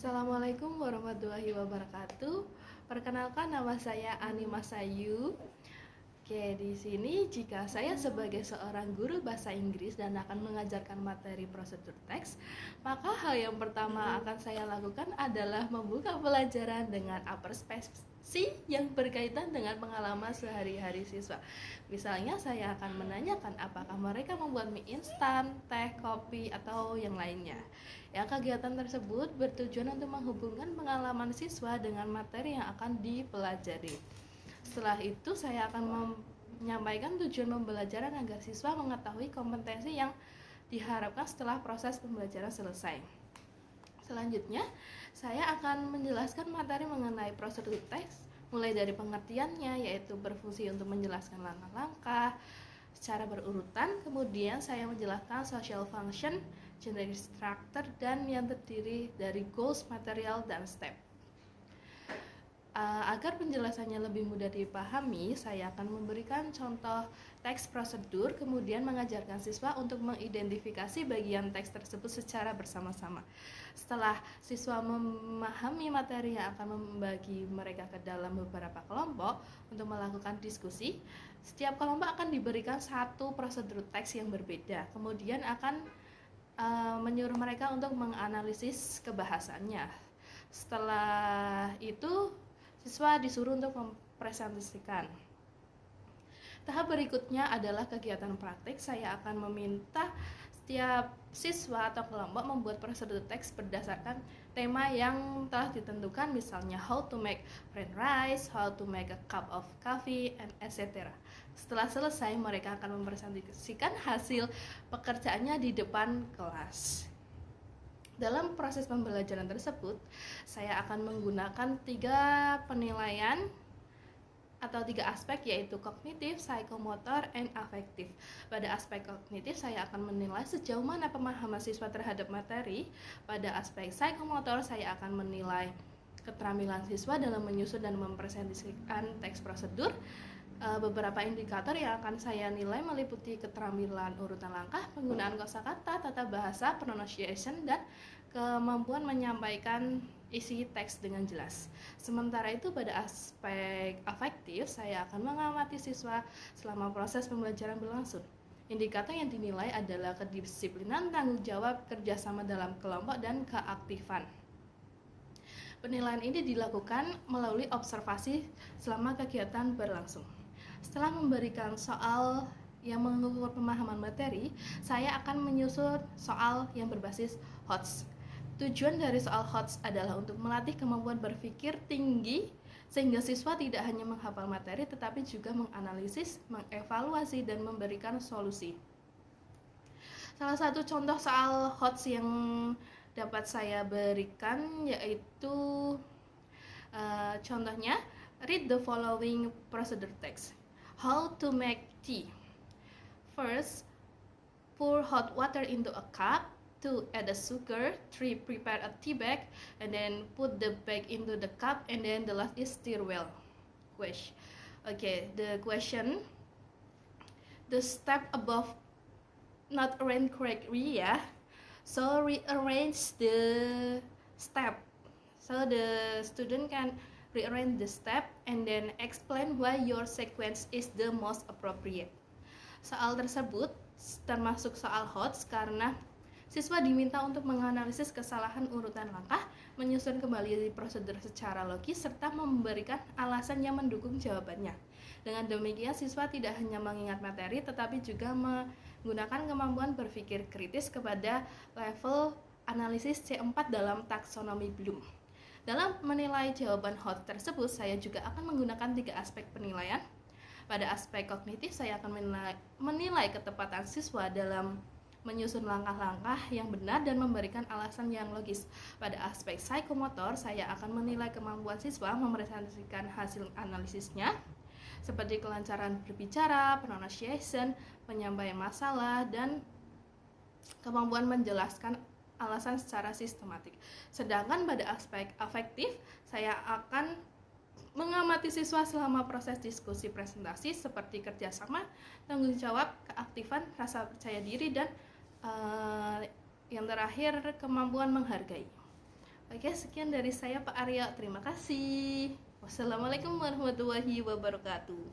Assalamualaikum warahmatullahi wabarakatuh. Perkenalkan, nama saya Ani Masayu. Oke, di sini jika saya sebagai seorang guru bahasa Inggris dan akan mengajarkan materi prosedur teks, maka hal yang pertama akan saya lakukan adalah membuka pelajaran dengan upper space yang berkaitan dengan pengalaman sehari-hari siswa. Misalnya saya akan menanyakan apakah mereka membuat mie instan, teh, kopi, atau yang lainnya. Ya, kegiatan tersebut bertujuan untuk menghubungkan pengalaman siswa dengan materi yang akan dipelajari. Setelah itu saya akan menyampaikan tujuan pembelajaran agar siswa mengetahui kompetensi yang diharapkan setelah proses pembelajaran selesai. Selanjutnya, saya akan menjelaskan materi mengenai prosedur teks, mulai dari pengertiannya, yaitu berfungsi untuk menjelaskan langkah-langkah secara berurutan. Kemudian saya menjelaskan social function, generic structure, dan yang terdiri dari goals, material, dan step. Agar penjelasannya lebih mudah dipahami, saya akan memberikan contoh teks prosedur, kemudian mengajarkan siswa untuk mengidentifikasi bagian teks tersebut secara bersama-sama. Setelah siswa memahami materi yang akan membagi mereka ke dalam beberapa kelompok untuk melakukan diskusi, setiap kelompok akan diberikan satu prosedur teks yang berbeda, kemudian akan menyuruh mereka untuk menganalisis kebahasannya. Setelah itu, siswa disuruh untuk mempresentasikan. Tahap berikutnya adalah kegiatan praktik. Saya akan meminta setiap siswa atau kelompok membuat prosedur teks berdasarkan tema yang telah ditentukan, misalnya how to make fried rice, how to make a cup of coffee, and etc. Setelah selesai, mereka akan mempresentasikan hasil pekerjaannya di depan kelas. Dalam proses pembelajaran tersebut, saya akan menggunakan 3 penilaian atau 3 aspek, yaitu kognitif, psikomotor, and afektif. Pada aspek kognitif, saya akan menilai sejauh mana pemahaman siswa terhadap materi. Pada aspek psikomotor, saya akan menilai keterampilan siswa dalam menyusun dan mempresentasikan teks prosedur. Beberapa indikator yang akan saya nilai meliputi keterampilan urutan langkah, penggunaan kosakata, tata bahasa, pronunciation, dan kemampuan menyampaikan isi teks dengan jelas. Sementara itu pada aspek afektif, saya akan mengamati siswa selama proses pembelajaran berlangsung. Indikator yang dinilai adalah kedisiplinan, tanggung jawab, kerjasama dalam kelompok, dan keaktifan. Penilaian ini dilakukan melalui observasi selama kegiatan berlangsung. Setelah memberikan soal yang mengukur pemahaman materi, saya akan menyusun soal yang berbasis HOTS. Tujuan dari soal HOTS adalah untuk melatih kemampuan berpikir tinggi sehingga siswa tidak hanya menghafal materi tetapi juga menganalisis, mengevaluasi, dan memberikan solusi. Salah satu contoh soal HOTS yang dapat saya berikan yaitu contohnya, read the following procedure text. How to make tea. First, pour hot water into a cup. 2, add a sugar. 3, prepare a tea bag, and then put the bag into the cup, and then the last is stir well. Okay, the question, the step above not arranged correctly, yeah. So rearrange the step. So the student can rearrange the step and then explain why your sequence is the most appropriate. Soal tersebut termasuk soal HOTS karena siswa diminta untuk menganalisis kesalahan urutan langkah, menyusun kembali prosedur secara logis, serta memberikan alasan yang mendukung jawabannya. Dengan demikian, siswa tidak hanya mengingat materi, tetapi juga menggunakan kemampuan berpikir kritis kepada level analisis C4 dalam taksonomi Bloom. Dalam menilai jawaban HOTS tersebut, saya juga akan menggunakan 3 aspek penilaian. Pada aspek kognitif, saya akan menilai ketepatan siswa dalam menyusun langkah-langkah yang benar dan memberikan alasan yang logis. Pada aspek psikomotor, saya akan menilai kemampuan siswa mempresentasikan hasil analisisnya, seperti kelancaran berbicara, pronunciation, penyampaian masalah, dan kemampuan menjelaskan alasan secara sistematik. Sedangkan pada aspek afektif, saya akan mengamati siswa selama proses diskusi presentasi seperti kerjasama, tanggung jawab, keaktifan, rasa percaya diri, dan yang terakhir kemampuan menghargai. Oke, sekian dari saya Pak Aryo. Terima kasih. Wassalamualaikum warahmatullahi wabarakatuh.